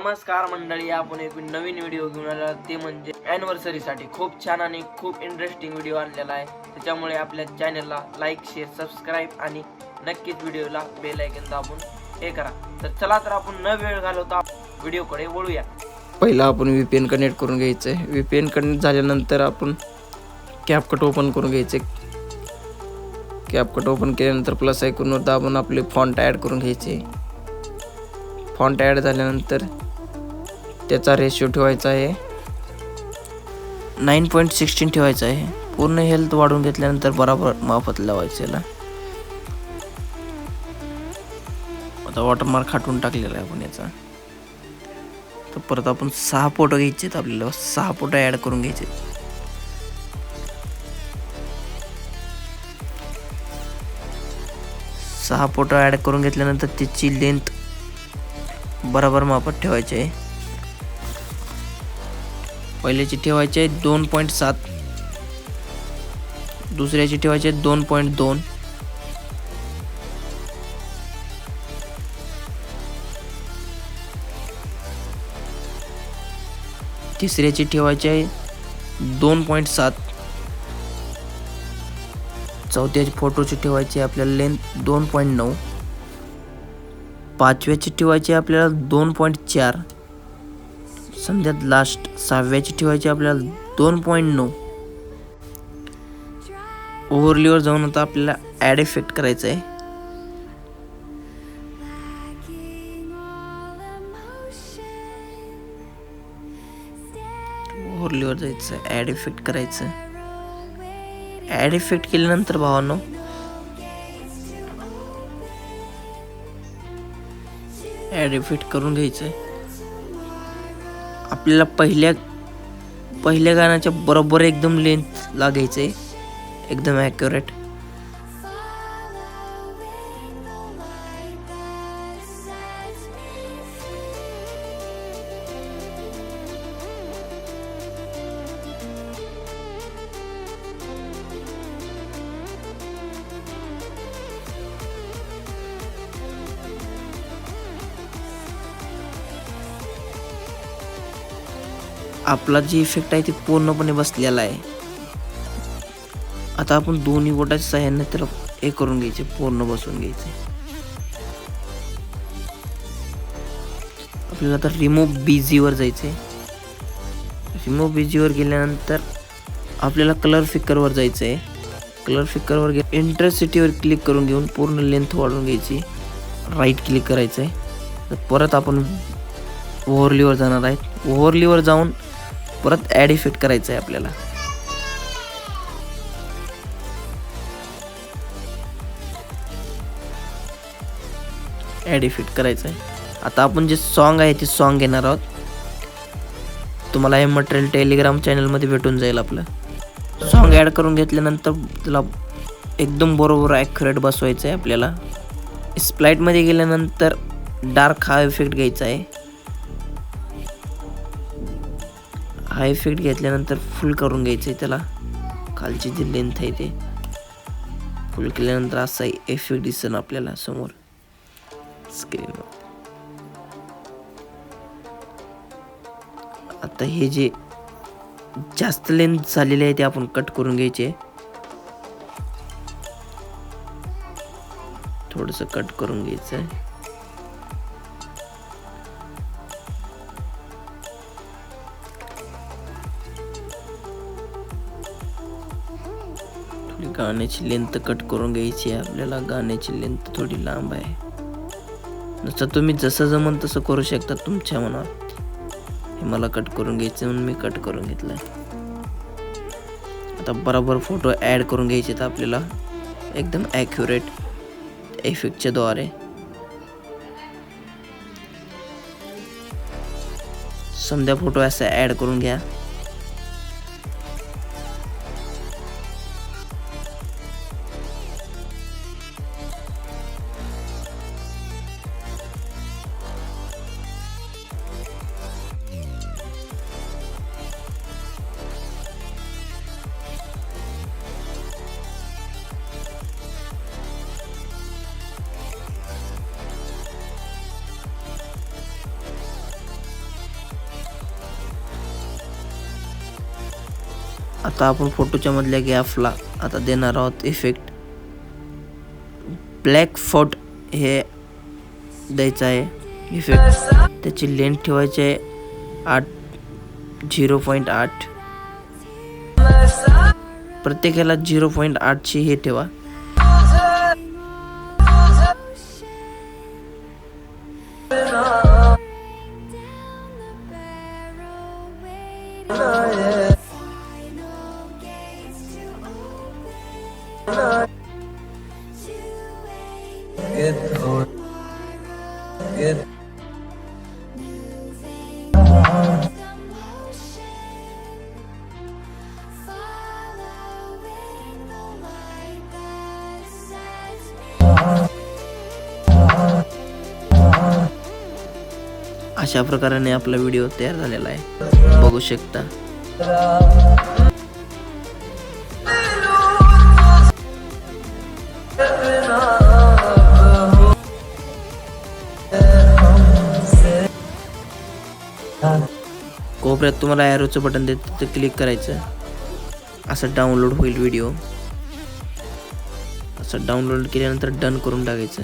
नमस्कार मंडळी, आपण एक नवीन व्हिडिओ घेऊन आला, ते म्हणजे ॲनिव्हर्सरीसाठी खूप छान आणि खूप इंटरेस्टिंग व्हिडिओ आणलेला आहे. त्याच्यामुळे आपल्या चॅनलला लाईक, शेअर, सबस्क्राईब आणि नक्कीच व्हिडिओला बेल आयकॉन दाबून हे करा. तर चला, तर आपण न वेळ घालवता व्हिडिओकडे वळूया. पहिला आपण VPN कनेक्ट करून घ्यायचं आहे. VPN कनेक्ट झाल्यानंतर आपण कॅपकट ओपन करून घ्यायचे. कॅपकट ओपन केल्यानंतर प्लस आयकॉनवर दाबून आपले फॉन्ट ॲड करून घ्यायचे. फॉन्ट ॲड झाल्यानंतर त्याचा रेशो ठेवायचा आहे 9.16 ठेवायचा आहे. पूर्ण हेल्थ वाढून घेतल्यानंतर बरोबर मापात लावायचं याला. आता वॉटरमार्क हटवून टाकलेला आहे आपण याचा. तर परत आपण 6 फोटो घ्यायचे आहेत. आपल्याला 6 फोटो ॲड करून घ्यायचे. सहा फोटो ॲड करून घेतल्यानंतर त्याची लेंथ बरोबर मापात ठेवायची आहे. पहिल्याची ठेवायची आहे 2.7, दुसऱ्याची ठेवायची आहे 2.2, तिसऱ्याची ठेवायची आहे 2.7, चौथ्याची फोटोची ठेवायची आपल्याला लेंथ 2.9, पाचव्याची ठेवायची आपल्याला 2.4, समजा लास्ट 6व्याची ठेवायची आपल्याला 2.9. ओव्हरलीवर जाऊन आता आपल्याला ॲड इफेक्ट करायचा आहे. ओव्हरलीवर जायचं, ॲड इफेक्ट करायचं. ॲड इफेक्ट केल्यानंतर भावांनो ॲड इफेक्ट करून घ्यायचं. आपल्याला पहिल्या गाण्याच्या बरोबर एकदम लेंथ लागायचं आहे, एकदम ॲक्युरेट. आपला जे इफेक्ट आहे ते पूर्णपणे बसलेला आहे. आता आपण दोन्ही बोटाच्या सहाय्याने त्याला हे करून घ्यायचे, पूर्ण बसवून घ्यायचे. आपल्याला आता रिमूव्ह BG वर जायचे. रिमूव्ह BG वर गेल्यानंतर आपल्याला कलर फिकरवर जायचं आहे. कलर फिकरवर इंटेन्सिटीवर क्लिक करून घेऊन पूर्ण लेंथ वाढवून घ्यायची. राईट क्लिक करायचं आहे. तर परत आपण ओव्हरलीवर जाणार आहे. ओव्हरलीवर जाऊन परत ॲड इफेक्ट करायचं आहे आपल्याला. ॲड इफेक्ट करायचं आहे. आता आपण जे सॉन्ग आहे ते सॉन्ग घेणार आहोत. तुम्हाला हे मटेरियल टेलिग्राम चॅनलमध्ये भेटून जाईल. आपलं सॉन्ग ॲड करून घेतल्यानंतर त्याला एकदम बरोबर ॲक्युरेट बसवायचं आहे आपल्याला. स्प्लाइटमध्ये गेल्यानंतर डार्क हा इफेक्ट घ्यायचा आहे. हा इफेक्ट घेतल्यानंतर फुल करून घ्यायचं आहे त्याला. खालची जी लेंथ आहे ते फुल केल्यानंतर असा इफेक्ट दिसेल आपल्याला समोर स्क्रीनवर. आता हे जे जास्त लेंथ झालेले आहे ते आपण कट करून घ्यायचे. थोडंसं कट करून घ्यायचं आहे. गाण्याची लेंथ कट करून घ्यायची आहे आपल्याला. गाण्याची लेंथ थोडी लांब आहे. नुसतं तुम्ही जसं जमन तसं करू शकता तुमच्या मनात. हे मला कट करून घ्यायचं म्हणून मी कट करून घेतलंय. आता बरोबर फोटो ॲड करून घ्यायचे तर आपल्याला एकदम ॲक्युरेट इफेक्टच्या द्वारे. समजा फोटो असा ॲड करून घ्या. आता आपण फोटोच्या मधल्या गॅपला आता देणार आहोत इफेक्ट. ब्लॅक फॉट हे द्यायचं आहे इफेक्ट. त्याची लेंथ ठेवायची आहे 0.8. प्रत्येकाला 0.8 ची हे ठेवा. अशा प्रकारे आपला व्हिडिओ तयार झालेला आहे, बघू शकता. कोपऱ्यात तुम्हाला ॲरोचं बटन देत तिथे क्लिक करायचं. असं डाउनलोड होईल व्हिडिओ. असं डाउनलोड केल्यानंतर डन करून टाकायचं.